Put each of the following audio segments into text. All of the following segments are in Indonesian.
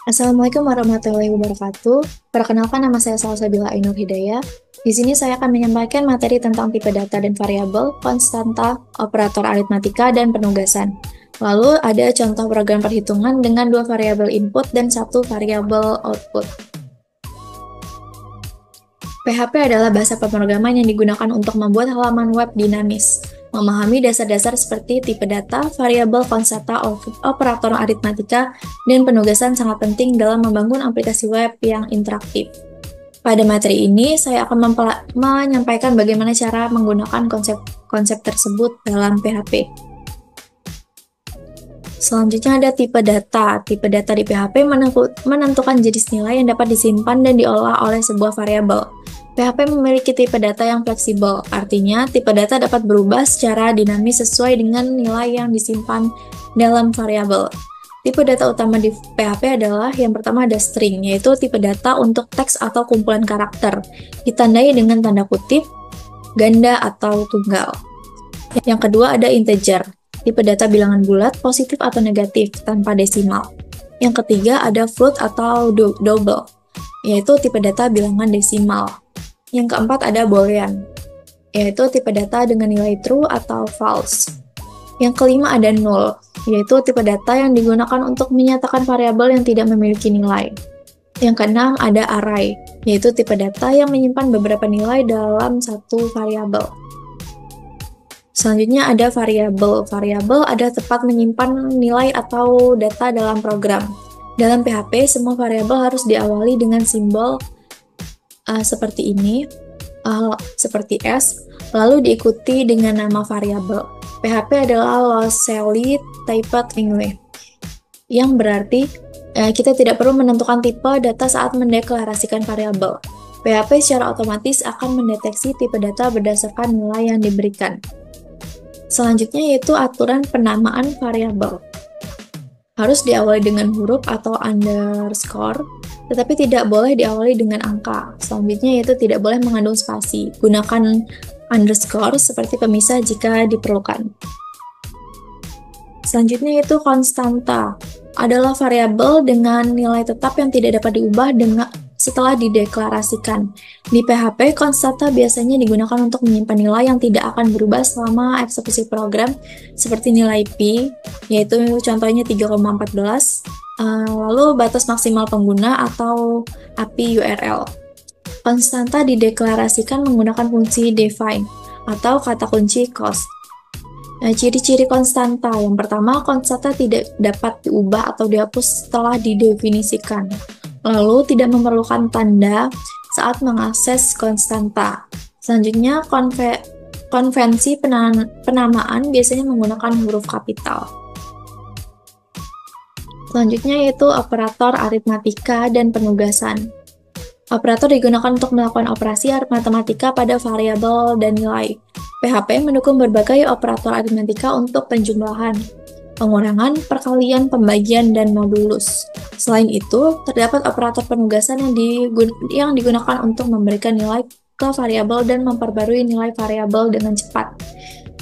Assalamualaikum warahmatullahi wabarakatuh. Perkenalkan, nama saya Salsabila Ainur Hidayah. Di sini saya akan menyampaikan materi tentang tipe data dan variabel, konstanta, operator aritmatika, dan penugasan. Lalu ada contoh program perhitungan dengan dua variabel input dan satu variabel output. PHP adalah bahasa pemrograman yang digunakan untuk membuat halaman web dinamis. Memahami dasar-dasar seperti tipe data, variabel, konstanta, operator aritmatika, dan penugasan sangat penting dalam membangun aplikasi web yang interaktif. Pada materi ini, saya akan menyampaikan bagaimana cara menggunakan konsep-konsep tersebut dalam PHP. Selanjutnya ada tipe data. Tipe data di PHP menentukan jenis nilai yang dapat disimpan dan diolah oleh sebuah variabel. PHP memiliki tipe data yang fleksibel, artinya tipe data dapat berubah secara dinamis sesuai dengan nilai yang disimpan dalam variabel. Tipe data utama di PHP adalah yang pertama ada string, yaitu tipe data untuk teks atau kumpulan karakter, ditandai dengan tanda kutip, ganda atau tunggal. Yang kedua ada integer, tipe data bilangan bulat, positif atau negatif, tanpa desimal. Yang ketiga ada float atau double, yaitu tipe data bilangan desimal. Yang keempat ada boolean, yaitu tipe data dengan nilai true atau false. Yang kelima ada null, yaitu tipe data yang digunakan untuk menyatakan variabel yang tidak memiliki nilai. Yang keenam ada array, yaitu tipe data yang menyimpan beberapa nilai dalam satu variabel. Selanjutnya ada variabel. Variabel ada tempat menyimpan nilai atau data dalam program. Dalam PHP, semua variabel harus diawali dengan simbol seperti ini, seperti S, lalu diikuti dengan nama variabel. PHP adalah loosely typed language, yang berarti kita tidak perlu menentukan tipe data saat mendeklarasikan variabel. PHP secara otomatis akan mendeteksi tipe data berdasarkan nilai yang diberikan. Selanjutnya yaitu aturan penamaan variabel. Harus diawali dengan huruf atau underscore, tetapi tidak boleh diawali dengan angka. Selanjutnya yaitu tidak boleh mengandung spasi. Gunakan underscore seperti pemisah jika diperlukan. Selanjutnya yaitu konstanta. Adalah variabel dengan nilai tetap yang tidak dapat diubah setelah dideklarasikan. Di PHP, konstanta biasanya digunakan untuk menyimpan nilai yang tidak akan berubah selama eksekusi program, seperti nilai pi, yaitu contohnya 3,14, lalu batas maksimal pengguna atau API URL. Konstanta dideklarasikan menggunakan fungsi define atau kata kunci cost. Nah, ciri-ciri konstanta. Yang pertama, konstanta tidak dapat diubah atau dihapus setelah didefinisikan. Lalu, tidak memerlukan tanda saat mengakses konstanta. Selanjutnya, konvensi penamaan biasanya menggunakan huruf kapital. Selanjutnya yaitu operator aritmatika dan penugasan. Operator digunakan untuk melakukan operasi matematika pada variabel dan nilai. PHP mendukung berbagai operator aritmatika untuk penjumlahan, pengurangan, perkalian, pembagian, dan modulus. Selain itu, terdapat operator penugasan yang digunakan untuk memberikan nilai ke variabel dan memperbarui nilai variabel dengan cepat.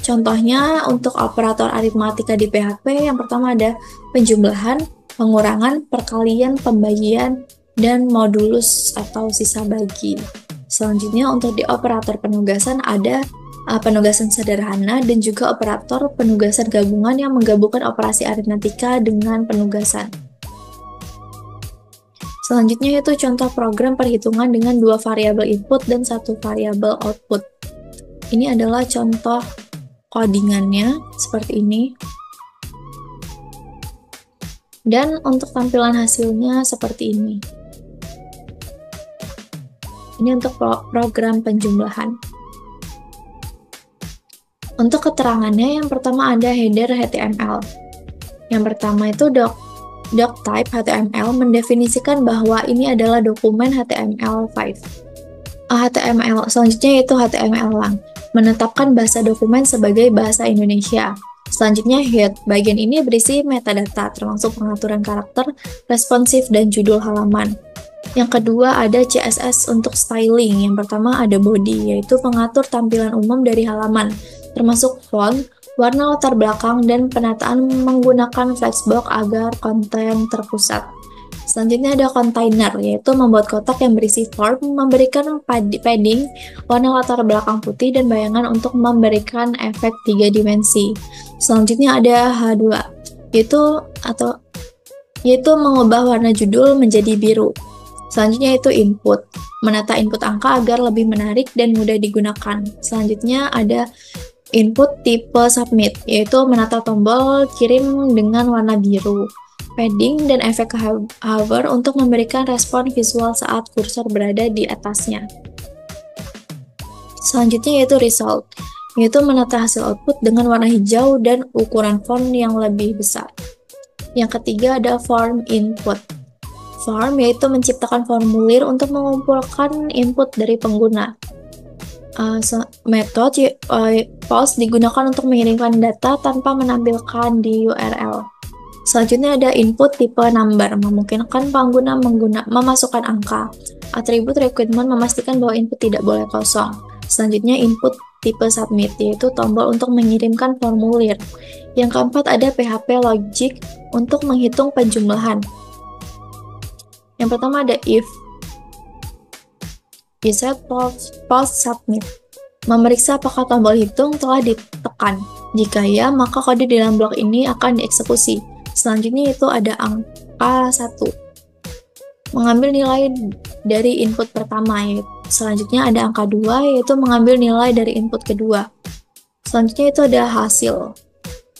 Contohnya, untuk operator aritmatika di PHP, yang pertama ada penjumlahan, pengurangan, perkalian, pembagian, dan modulus atau sisa bagi. Selanjutnya, untuk di operator penugasan ada penugasan sederhana dan juga operator penugasan gabungan yang menggabungkan operasi aritmatika dengan penugasan. Selanjutnya yaitu contoh program perhitungan dengan dua variabel input dan satu variabel output. Ini adalah contoh codingannya seperti ini. Dan untuk tampilan hasilnya seperti ini. Ini untuk program penjumlahan. Untuk keterangannya, yang pertama ada header HTML. Yang pertama itu doctype HTML mendefinisikan bahwa ini adalah dokumen HTML5. Selanjutnya yaitu HTML lang, menetapkan bahasa dokumen sebagai bahasa Indonesia. Selanjutnya head, bagian ini berisi metadata, termasuk pengaturan karakter, responsif, dan judul halaman. Yang kedua ada CSS untuk styling. Yang pertama ada body, yaitu pengatur tampilan umum dari halaman, termasuk font, warna latar belakang, dan penataan menggunakan flexbox agar konten terpusat. Selanjutnya ada container, yaitu membuat kotak yang berisi form, memberikan padding, warna latar belakang putih, dan bayangan untuk memberikan efek 3 dimensi. Selanjutnya ada H2, yaitu mengubah warna judul menjadi biru. Selanjutnya itu input, menata input angka agar lebih menarik dan mudah digunakan. Selanjutnya ada input tipe submit, yaitu menata tombol kirim dengan warna biru. Padding dan efek hover untuk memberikan respon visual saat kursor berada di atasnya. Selanjutnya yaitu result, yaitu menata hasil output dengan warna hijau dan ukuran font yang lebih besar. Yang ketiga ada form input. Form yaitu menciptakan formulir untuk mengumpulkan input dari pengguna. Metode post digunakan untuk mengirimkan data tanpa menampilkan di URL. Selanjutnya ada input tipe number, memungkinkan pengguna memasukkan angka. Atribut requirement memastikan bahwa input tidak boleh kosong. Selanjutnya input tipe submit, yaitu tombol untuk mengirimkan formulir. Yang keempat ada PHP logic untuk menghitung penjumlahan. Yang pertama ada if set post submit, memeriksa apakah tombol hitung telah ditekan. Jika ya, maka kode di dalam blok ini akan dieksekusi. Selanjutnya itu ada angka 1, mengambil nilai dari input pertama. Selanjutnya ada angka 2, yaitu mengambil nilai dari input kedua. Selanjutnya itu ada hasil,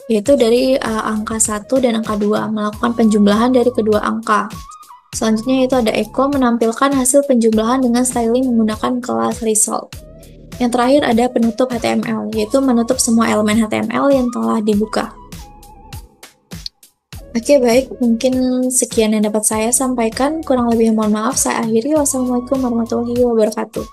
yaitu dari angka 1 dan angka 2, melakukan penjumlahan dari kedua angka. Selanjutnya itu ada echo, menampilkan hasil penjumlahan dengan styling menggunakan kelas result. Yang terakhir ada penutup HTML, yaitu menutup semua elemen HTML yang telah dibuka. Oke, baik, mungkin sekian yang dapat saya sampaikan. Kurang lebih mohon maaf, saya akhiri. Wassalamualaikum warahmatullahi wabarakatuh.